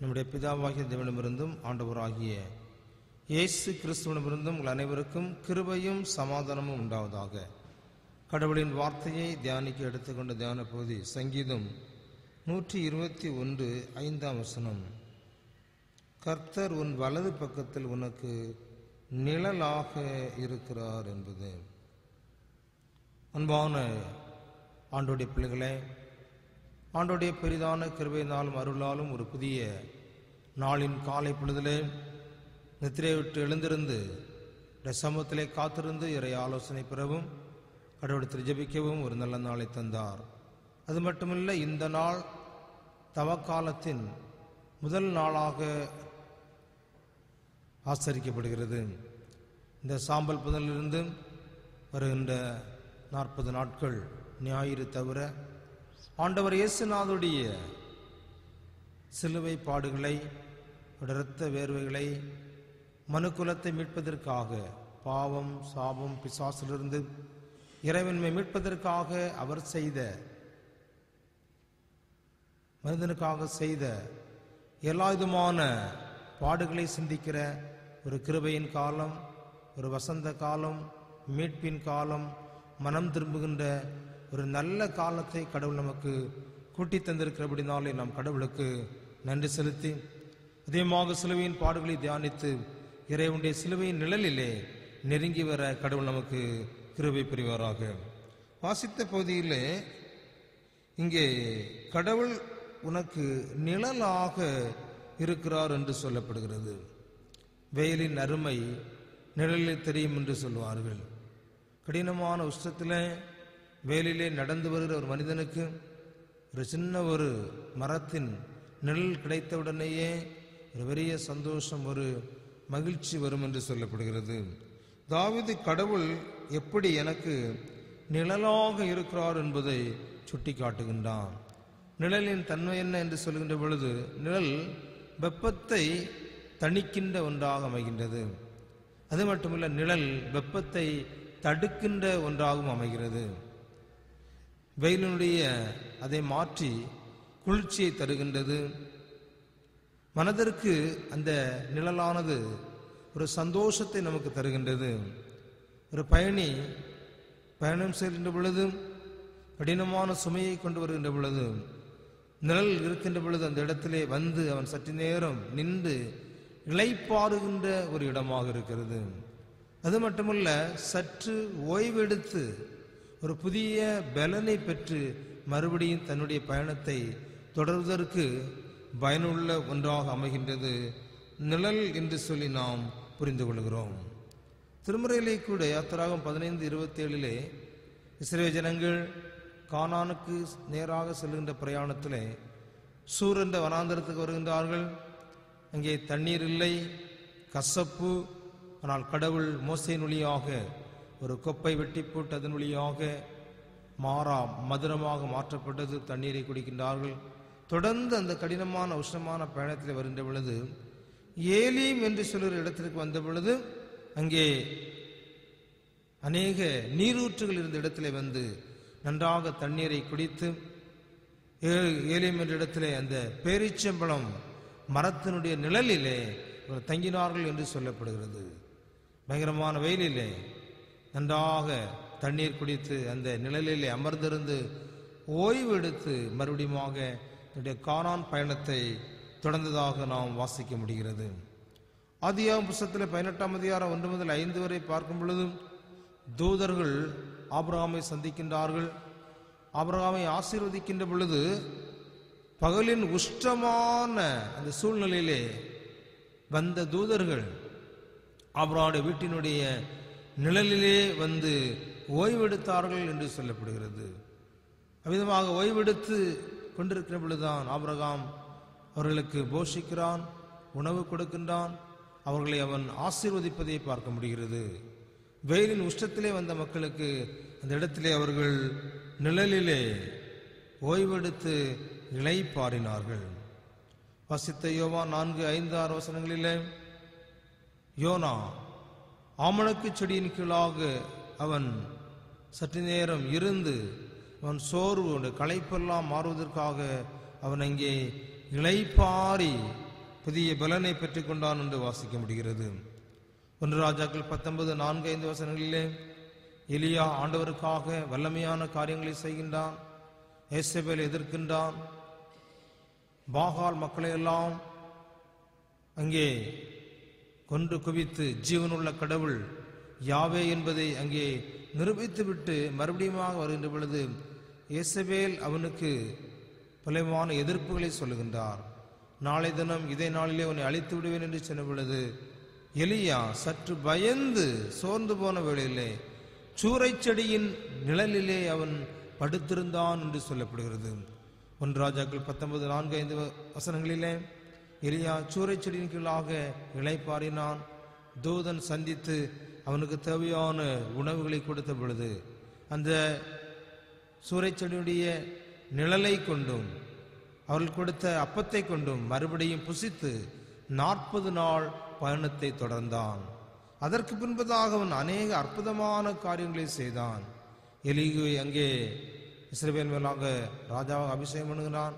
நம்முடைய பிதாவாகிய தேவனிடமிருந்தும் ஆண்டவராகிய இயேசு கிறிஸ்துவிடமிருந்தும் உங்கள் அனைவருக்கும் கிருபையும் சமாதானமும் உண்டாவதாக. கடவுளின் வார்த்தையை தியானிக்க எடுத்துக்கொண்ட தியான பகுதி சங்கீதம் 121:5. கர்த்தர் உன் வலது பக்கத்தில் உனக்கு நிழலாக இருக்கிறார் என்பது. அன்பான ஆண்டோடைய பிள்ளைகளே, ஆண்டோடைய பெரிதான கிருபையினாலும் அருளாலும் ஒரு புதிய நாளின் காலை பொழுதிலே நித்திரை விட்டு எழுந்திருந்து சமூகத்திலே காத்திருந்து இறை ஆலோசனை பெறவும் கடவுளத்தில் ஜெபிக்கவும் ஒரு நல்ல நாளை தந்தார். அது மட்டுமில்லை, இந்த நாள் தவக்காலத்தின் முதல் நாளாக ஆசரிக்கப்படுகிறது. இந்த சாம்பல் புதனிலிருந்து வருகின்ற 40 நாட்கள் ஞாயிறு தவிர ஆண்டவர் இயேசுநாதருடைய சிலுவை பாடுகளை, இரத்த வேர்வைகளை, மனுக்குலத்தை மீட்பதற்காக, பாவம் சாபம் பிசாசிலிருந்து இறைவன்மை மீட்பதற்காக அவர் செய்த, மனிதனுக்காக செய்த எல்லா விதமான பாடுகளை சிந்திக்கிற ஒரு கிருபையின் காலம், ஒரு வசந்த காலம், மீட்பின் காலம், மனம் திரும்புகின்ற ஒரு நல்ல காலத்தை கடவுள் நமக்கு கூட்டி தந்திருக்கிறபடினாலே நாம் கடவுளுக்கு நன்றி செலுத்தி அதிகமாக சிலுவையின் பாடுகளை தியானித்து இறைவனுடைய சிலுவையின் நிழலிலே நெருங்கி வர கடவுள் நமக்கு கிருபை புரிவாராக. வாசித்த பகுதியிலே இங்கே கடவுள் உனக்கு நிழலாக இருக்கிறார் என்று சொல்லப்படுகிறது. வெயிலின் அருமை நிழலில் தெரியும் என்று சொல்வார்கள். கடினமான உஷ்ணத்தில் வேலிலே நடந்து வருகிற ஒரு மனிதனுக்கு ஒரு சின்ன ஒரு மரத்தின் நிழல் கிடைத்தவுடனேயே ஒரு பெரிய சந்தோஷம், ஒரு மகிழ்ச்சி வரும் என்று சொல்லப்படுகிறது. தாவீது கடவுள் எப்படி எனக்கு நிழலாக இருக்கிறார் என்பதை சுட்டி காட்டுகின்றான். நிழலின் தன்மை என்ன என்று சொல்கின்ற பொழுது, நிழல் வெப்பத்தை தணிக்கின்ற ஒன்றாக அமைகின்றது. அது மட்டுமல்ல, நிழல் வெப்பத்தை தடுக்கின்ற ஒன்றாகவும் அமைகிறது. வெயிலினுடைய அதை மாற்றி குளிர்ச்சியை தருகின்றது. மனதிற்கு அந்த நிழலானது ஒரு சந்தோஷத்தை நமக்கு தருகின்றது. ஒரு பயணம் செய்கின்ற பொழுது, கடினமான சுமையை கொண்டு வருகின்ற பொழுது, நிழல் இருக்கின்ற பொழுது அந்த இடத்திலே வந்து அவன் சற்று நேரம் நின்று இளைப்பாறுகின்ற ஒரு இடமாக இருக்கிறது. அது மட்டுமல்ல, சற்று ஓய்வெடுத்து ஒரு புதிய பலனை பெற்று மறுபடியும் தன்னுடைய பயணத்தை தொடர்வதற்கு பயனுள்ள ஒன்றாக அமைகின்றது நிழல் என்று சொல்லி நாம் புரிந்து கொள்கிறோம். திருமறையிலே கூட யாத்திராகம் 15:27 இஸ்ரவேல் ஜனங்கள் கானானுக்கு நேராக செல்கின்ற பிரயாணத்திலே சூர் என்ற வனாந்தரத்துக்கு வருகின்றார்கள். அங்கே தண்ணீர் இல்லை, கசப்பு. ஆனால் கடவுள் மோசேயின் வழியாக ஒரு கொப்பை வெட்டி போட்டு அதன் வழியாக மாறா மதுரமாக மாற்றப்பட்டது. தண்ணீரை குடிக்கின்றார்கள். தொடர்ந்து அந்த கடினமான உஷ்ணமான பயணத்தில் வருகின்ற பொழுது ஏலீம் என்று சொல்கிற இடத்திற்கு வந்த பொழுது அங்கே அநேக நீரூற்றுகள் இருந்த இடத்திலே வந்து நன்றாக தண்ணீரை குடித்து ஏலீம் என்ற இடத்திலே அந்த பேரீச்சம்பழம் மரத்தினுடைய நிழலிலே தங்கினார்கள் என்று சொல்லப்படுகிறது. பயங்கரமான வெயிலிலே நன்றாக தண்ணீர் குடித்து அந்த நிழலிலே அமர்ந்திருந்து ஓய்வு எடுத்து மறுபடியும் கானான் பயணத்தை தொடர்ந்ததாக நாம் வாசிக்க முடிகிறது. ஆதியாகமம் புத்தகத்தில் 18ஆம் அதிகாரம் 1 முதல் 5 வரை பார்க்கும் பொழுது தூதர்கள் ஆபிரகாமை சந்திக்கின்றார்கள். ஆபிரகாமை ஆசீர்வதிக்கின்ற பொழுது பகலின் உஷ்ணமான அந்த சூழ்நிலையிலே வந்த தூதர்கள் ஆபிரகாமுடைய வீட்டினுடைய நிழலிலே வந்து ஓய்வெடுத்தார்கள் என்று சொல்லப்படுகிறது. அவ்விதமாக ஓய்வெடுத்து கொண்டிருக்கிற பொழுதுதான் ஆபிரகாம் அவர்களுக்கு போஷிக்கிறான், உணவு கொடுக்கின்றான், அவர்களை அவன் ஆசீர்வதிப்பதை பார்க்க முடிகிறது. வெயிலின் உஷ்ணத்திலே வந்த மக்களுக்கு அந்த இடத்திலே அவர்கள் நிழலிலே ஓய்வெடுத்து இளைப்பாறினார்கள். வாசித்த யோவான் 4:5-6 வசனங்களிலே, யோனா ஆமணக்கு செடியின் கீழாக அவன் சற்று நேரம் இருந்து அவன் சோர்வு களைப்பெல்லாம் மாறுவதற்காக அவன் அங்கே இளைப்பாரி புதிய பலனை பெற்றுக் கொண்டான் என்று வாசிக்க முடிகிறது. 1 ராஜாக்கள் 19:4-5 வசனங்களிலே எலியா ஆண்டவருக்காக வல்லமையான காரியங்களை செய்கின்றான். ஏசபேலை எதிர்க்கின்றான். பாகால் மக்களை எல்லாம் அங்கே கொன்று குவித்து ஜீவனுள்ள கடவுள் யாவே என்பதை அங்கே நிரூபித்துவிட்டு மறுபடியும் வருகின்ற பொழுது ஏசபேல் அவனுக்கு பலமான எதிர்ப்புகளை சொல்லுகின்றார். நாளை தினம் இதே நாளிலே உன்னை அழித்து விடுவேன் என்று சொன்ன பொழுது எலியா சற்று பயந்து சோர்ந்து போன வேளையிலே சூறை செடியின் நிழலிலே அவன் படுத்திருந்தான் என்று சொல்லப்படுகிறது. 1 ராஜாக்கள் 19:4-5 வசனங்களிலே எலியா சூறை செடியின் கீழாக இளைப்பாறினான். தூதன் சந்தித்து அவனுக்கு தேவையான உணவுகளை கொடுத்த பொழுது அந்த சூறை செடியுடைய நிழலை கொண்டும் அவர்கள் கொடுத்த அப்பத்தை கொண்டும் மறுபடியும் புசித்து 40 நாள் பயணத்தை தொடர்ந்தான். அதற்கு பின்பதாக அவன் அநேக அற்புதமான காரியங்களை செய்தான். எலிகுவை அங்கே இஸ்ரவேல் மேலாக ராஜாவாக அபிஷேகம் பண்ணுகிறான்.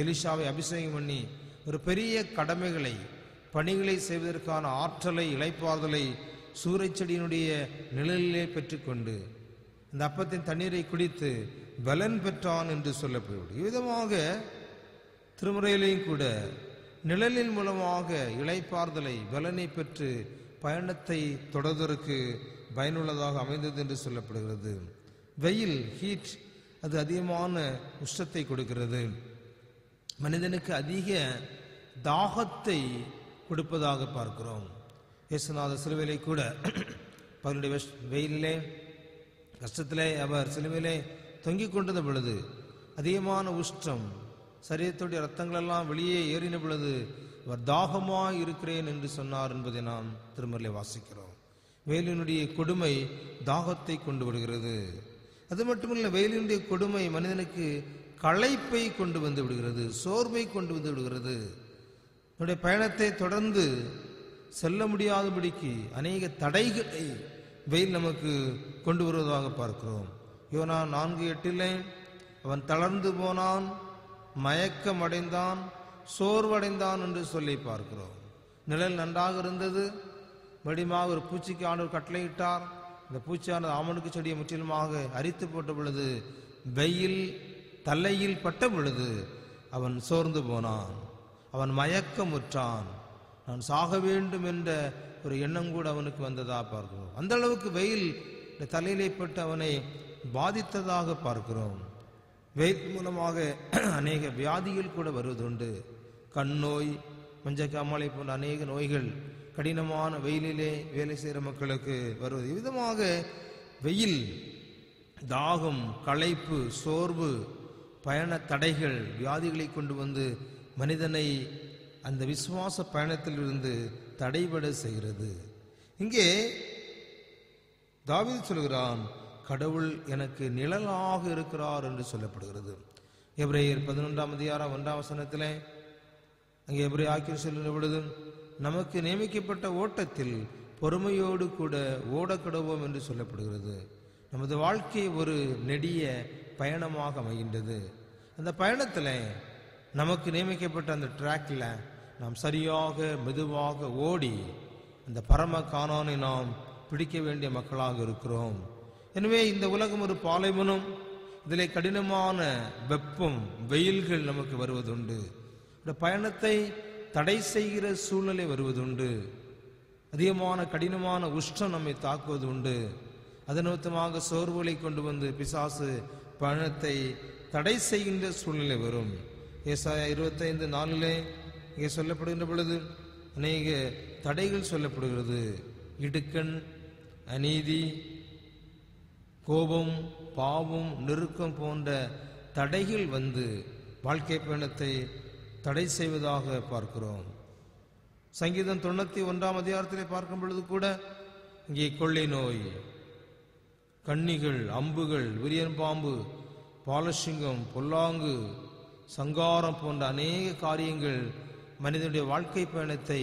எலிஷாவை அபிஷேகம் பண்ணி ஒரு பெரிய கடமைகளை பணிகளை செய்வதற்கான ஆற்றலை இளைப்பாறுதலை சூறை செடியினுடைய நிழலிலே பெற்றுக்கொண்டு இந்த அப்பத்தின் தண்ணீரை குடித்து பலன் பெற்றான் என்று சொல்லப்படுகிறது. இவ்விதமாக திருமுறையிலையும் கூட நிழலின் மூலமாக இளைப்பாறுதலை பலனை பெற்று பயணத்தை தொடர்வதற்கு பயனுள்ளதாக அமைந்தது என்று சொல்லப்படுகிறது. வெயில் ஹீட் அது அதிகமான உஷ்ணத்தை கொடுக்கிறது. மனிதனுக்கு அதிக தாகத்தை கொடுப்பதாக பார்க்கிறோம். இயேசுநாத சிலுவையிலே கூட பலருடைய வெயிலிலே கஷ்டத்திலே அவர் சிலுவையிலே தொங்கிக் கொண்டிருந்த பொழுது அதிகமான உஷ்ணம் சரீரத்துடைய ரத்தங்களெல்லாம் வெளியே ஏறின பொழுது அவர் தாகமாய் இருக்கிறேன் என்று சொன்னார் என்பதை நாம் திருமறையிலே வாசிக்கிறோம். வெயிலினுடைய கொடுமை தாகத்தை கொண்டு வருகிறது. அது மட்டுமல்ல, வெயிலினுடைய கொடுமை மனிதனுக்கு களைப்பை கொண்டு வந்து விடுகிறது, சோர்வை கொண்டு வந்து விடுகிறது. நம்முடைய பயணத்தை தொடர்ந்து செல்ல முடியாதபடிக்கு அநேக தடைகளை வெயில் நமக்கு கொண்டு வருவதாக பார்க்கிறோம். யோனா 4:8 அவன் தளர்ந்து போனான், மயக்கம் அடைந்தான், சோர்வடைந்தான் என்று சொல்லி பார்க்கிறோம். நிழல் நன்றாக இருந்தது. மறுபடியும் ஒரு பூச்சிக்கு ஆண்டவர் கட்டளையிட்டார். இந்த பூச்சியானது ஆமணுக்கு செடியை முற்றிலுமாக அரித்து போட்ட பொழுது வெயில் தலையில் பட்ட பொழுது அவன் சோர்ந்து போனான், அவன் மயக்கமுற்றான். நான் சாக வேண்டும் என்ற ஒரு எண்ணம் கூட அவனுக்கு வந்ததா பார்க்கிறோம். அந்த அளவுக்கு வெயில் தலையிலே பட்டு அவனை பாதித்ததாக பார்க்கிறோம். வெயில் மூலமாக அநேக வியாதிகள் கூட வருவதுண்டு. கண் நோய், மஞ்சக்காமலை போன்ற அநேக நோய்கள் கடினமான வெயிலிலே வேலை செய்கிற மக்களுக்கு வருவது. விதமாக வெயில், தாகம், களைப்பு, சோர்வு, பயண தடைகள் வியாதிகளை கொண்டு வந்து மனிதனை அந்த விசுவாச பயணத்தில் இருந்து தடைபட செய்கிறது. இங்கே தாவீது சொல்கிறான், கடவுள் எனக்கு நிழலாக இருக்கிறார் என்று சொல்லப்படுகிறது. எபிரேயர் 11:1 அங்கே எபிரேய ஆக்கியோர் சொல்லுகிற பொழுது நமக்கு நியமிக்கப்பட்ட ஓட்டத்தில் பொறுமையோடு கூட ஓடக்கடவோம் என்று சொல்லப்படுகிறது. நமது வாழ்க்கை ஒரு நெடிய பயணமாக அமைகின்றது. அந்த பயணத்தில் நமக்கு நியமிக்கப்பட்ட அந்த ட்ராக்ல நாம் சரியாக மெதுவாக ஓடி அந்த பரம கானானை நாம் பிடிக்க வேண்டிய மக்களாக இருக்கிறோம். எனவே இந்த உலகம் ஒரு பாலைவனம். இதிலே கடினமான வெப்பம், வெயில்கள் நமக்கு வருவதுண்டு. இந்த பயணத்தை தடை செய்கிற சூழ்நிலை வருவதுண்டு. அதிகமான கடினமான உஷ்ணம் நம்மை தாக்குவது உண்டு. அதன் நிமித்தமாக சோர்வுகளை கொண்டு வந்து பிசாசு பயணத்தை தடை செய்கின்ற சூழ்நிலை வரும். ஏசாயா 25:4 இங்கே சொல்லப்படுகின்ற பொழுது அநேக தடைகள் சொல்லப்படுகிறது. இடுக்கண், அநீதி, கோபம், பாவம், நெருக்கம் போன்ற தடைகள் வந்து வாழ்க்கை பயணத்தை தடை செய்வதாக பார்க்கிறோம். சங்கீதம் 91 பார்க்கும் பொழுது கூட இங்கே கொள்ளை நோய், கண்ணிகள், அம்புகள், விரியன் பாம்பு, பாலசிங்கம், பொல்லாங்கு, சங்காரம் போன்ற அநேக காரியங்கள் மனிதனுடைய வாழ்க்கை பயணத்தை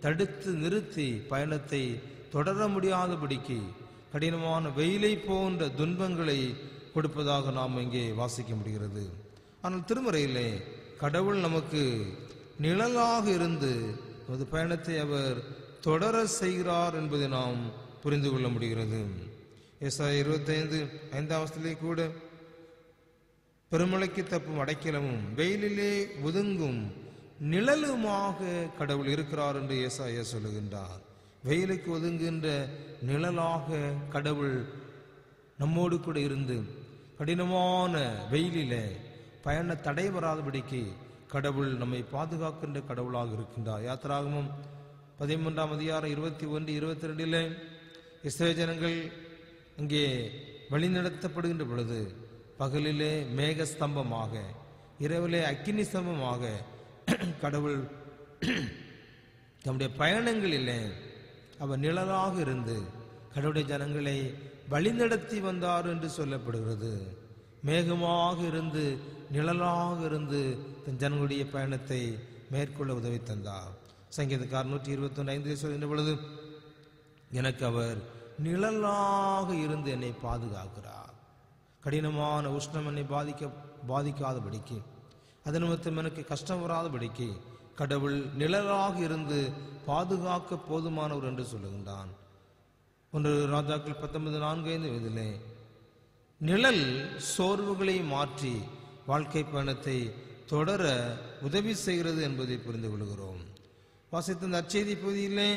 தடுத்து நிறுத்தி பயணத்தை தொடர முடியாதபடிக்கு கடினமான வெயிலை போன்ற துன்பங்களை கொடுப்பதாக நாம் இங்கே வாசிக்க முடிகிறது. ஆனால் திருமறையிலே கடவுள் நமக்கு நிழலாக இருந்து நமது பயணத்தை அவர் தொடர செய்கிறார் என்பதை நாம் புரிந்து கொள்ள முடிகிறது. ஏசாயா 25:5 கூட பெருமழைக்கு தப்பும் அடைக்கலமும் வெயிலிலே ஒதுங்கும் நிழலுமாக கடவுள் இருக்கிறார் என்று ஏசாயா சொல்லுகின்றார். வெயிலுக்கு ஒதுங்குகின்ற நிழலாக கடவுள் நம்மோடு கூட இருந்து கடினமான வெயிலிலே பயண தடை வராதபடிக்கு கடவுள் நம்மை பாதுகாக்கின்ற கடவுளாக இருக்கின்றார். யாத்திராகமம் 13:21-22 இஸ்ரவேல் ஜனங்கள் அங்கே வழிநடத்தப்படுகின்ற பொழுது பகலிலே மேக ஸ்தம்பமாக, இரவிலே அக்கினி ஸ்தம்பமாக கடவுள் தம்முடைய பயணங்களிலே அவர் நிழலாக இருந்து கடவுளுடைய ஜனங்களை வழிநடத்தி வந்தார் என்று சொல்லப்படுகிறது. மேகமாக இருந்து நிழலாக இருந்து தன் ஜனங்களுடைய பயணத்தை மேற்கொள்ள உதவி தந்தார். சங்கீதக்காரர் 121:5 சொல்கின்ற பொழுது, எனக்கு அவர் நிழலாக இருந்து என்னை பாதுகாக்கிறார். கடினமான உஷ்ணம் என்னை பாதிக்காதபடிக்கு, அது நிமித்தம் எனக்கு கஷ்டம் வராதபடிக்கு கடவுள் நிழலாக இருந்து பாதுகாக்க போதுமானவர் என்று சொல்லுகின்றான். 1 ராஜாக்கள் 19:4-5 நிழல் சோர்வுகளை மாற்றி வாழ்க்கை பயணத்தை தொடர உதவி செய்கிறது என்பதை புரிந்து கொள்கிறோம். வாசித்த இந்த நற்செய்தி பகுதியிலே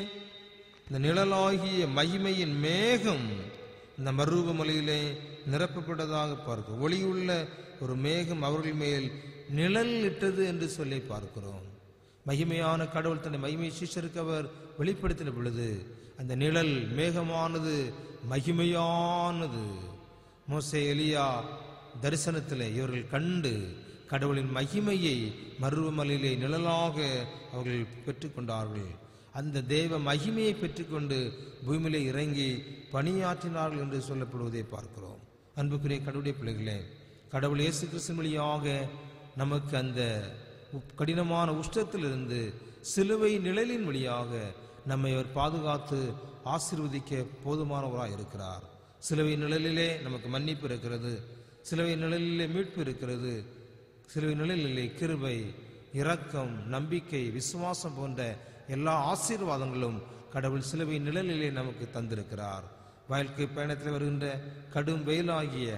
இந்த நிழலாகிய மகிமையின் மேகம் இந்த மருவ மலையிலே நிரப்பப்பட்டதாக பார்க்கிறோம். ஒளியுள்ள ஒரு மேகம் அவர்கள் மேல் நிழல் இட்டது என்று சொல்லி பார்க்கிறோம். மகிமையான கடவுள் தன்னை மகிமை சீஷருக்கு அவர் வெளிப்படுத்தின பொழுது அந்த நிழல் மேகமானது மகிமையானது. மோசே எலியா தரிசனத்திலே இவர்கள் கண்டு கடவுளின் மகிமையை மருவமலையிலே நிழலாக அவர்கள் பெற்றுக்கொண்டார்கள். அந்த தேவ மகிமையை பெற்றுக்கொண்டு பூமியிலே இறங்கி பணியாற்றினார்கள் என்று சொல்லப்படுவதை பார்க்கிறோம். அன்புக்குரிய கடவுளுடைய பிள்ளைகளே, கடவுள் இயேசு கிறிஸ்து வழியாக நமக்கு அந்த கடினமான உஷ்டத்திலிருந்து சிலுவை நிழலின் வழியாக நம்மை அவர் பாதுகாத்து ஆசீர்வதிக்க போதுமானவராக இருக்கிறார். சிலுவை நிழலிலே நமக்கு மன்னிப்பு இருக்கிறது, சிலுவை நிழலிலே மீட்பு இருக்கிறது, சிலுவை நிழலிலே கிருபை, இரக்கம், நம்பிக்கை, விசுவாசம் போன்ற எல்லா ஆசீர்வாதங்களும் கடவுள் சிலுவை நிழலிலே நமக்கு தந்திருக்கிறார். வாழ்க்கை பயணத்தில் வருகின்ற கடும் வெயிலாகிய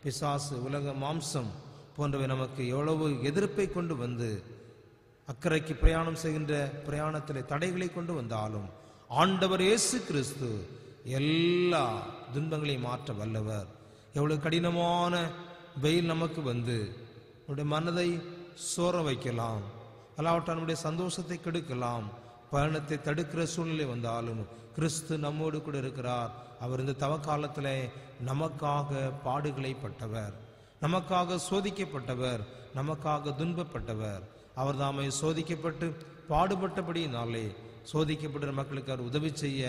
பிசாசு, உலக மாம்சம் போன்றவை நமக்கு எவ்வளவு எதிர்ப்பை கொண்டு வந்து அக்கறைக்கு பிரயாணம் செய்கின்ற பிரயாணத்தில் தடைகளை கொண்டு வந்தாலும் ஆண்டவர் இயேசு கிறிஸ்து எல்லா துன்பங்களையும் மாற்ற வல்லவர். எவ்வளவு கடினமான வெயில் நமக்கு வந்து நம்முடைய மனதை சோர வைக்கலாம், அல்லாவிட்டால் நம்முடைய சந்தோஷத்தை கெடுக்கலாம், பயணத்தை தடுக்கிற சூழ்நிலை வந்தாலும் கிறிஸ்து நம்மோடு கூட இருக்கிறார். அவர் இந்த தவக்காலத்தில் நமக்காக பாடுகளை பட்டவர், நமக்காக சோதிக்கப்பட்டவர், நமக்காக துன்பப்பட்டவர். அவர் தாமே சோதிக்கப்பட்டு பாடுபட்டபடியினாலே சோதிக்கப்படுற மக்களுக்கு அவர் உதவி செய்ய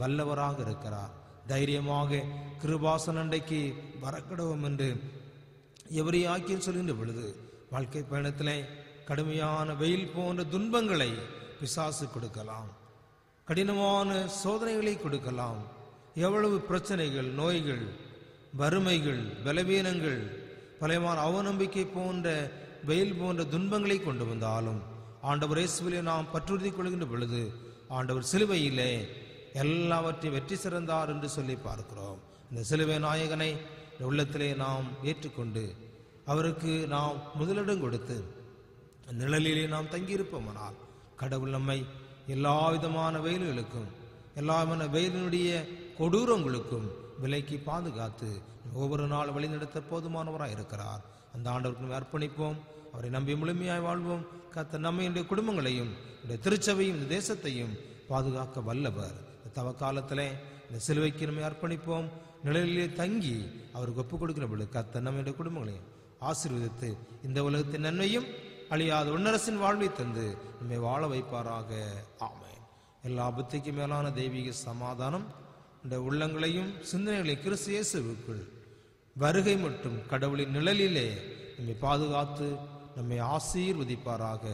வல்லவராக இருக்கிறார். தைரியமாக கிருபாசன அண்டைக்கு வரக்கடவும் என்று எவரையாக்கி சொல்கின்ற பொழுது வாழ்க்கை பயணத்திலே கடுமையான வெயில் போன்ற துன்பங்களை பிசாசு கொடுக்கலாம், கடினமான சோதனைகளை கொடுக்கலாம். எவ்வளவு பிரச்சனைகள், நோய்கள், வறுமைகள், பலவீனங்கள், பலமான அவநம்பிக்கை போன்ற வெயில் போன்ற துன்பங்களை கொண்டு வந்தாலும் ஆண்டவர் இயேசுவிலே நாம் பற்றுறுதி கொள்கின்ற பொழுது ஆண்டவர் சிலுவையிலே எல்லாவற்றையும் வெற்றி சிறந்தார் என்று சொல்லி பார்க்கிறோம். இந்த சிலுவை நாயகனை உள்ளத்திலே நாம் ஏற்றுக்கொண்டு அவருக்கு நாம் முதலிடம் கொடுத்து நிழலிலே நாம் தங்கியிருப்போமானால் கடவுள் நம்மை எல்லா விதமான வெயில்களுக்கும், எல்லா விதமான வெயிலினுடைய கொடூரங்களுக்கும் விலைக்கு பாதுகாத்து ஒவ்வொரு நாள் வழிநடத்த போதுமானவராக இருக்கிறார். அந்த ஆண்டவருக்கு அர்ப்பணிப்போம், அவரை நம்பி முழுமையாய் வாழ்வோம். கர்த்தர் நம்முடைய குடும்பங்களையும் திருச்சபையும் இந்த தேசத்தையும் பாதுகாக்க வல்லவர். தவ காலத்திலே இந்த சிலுவைக்கு நம்மை அர்ப்பணிப்போம், நிழலிலே தங்கி அவருக்கு ஒப்புக் கொடுக்கிற பொழுது கர்த்தர் நம்முடைய குடும்பங்களையும் ஆசீர்வதித்து இந்த உலகத்தின் நன்மையும் அழியாத உன்னரசின் வாழ்வை தந்து நம்மை வாழ வைப்பாராக. ஆமென். எல்லா புத்திக்கு மேலான தெய்வீக சமாதானம் இந்த உள்ளங்களையும் சிந்தனைகளையும் கிறிஸ்து இயேசுவுக்குள் வருகை மட்டும் கடவுளின் நிழலிலே நம்மை பாதுகாத்து நம்மை ஆசீர்வதிப்பாராக.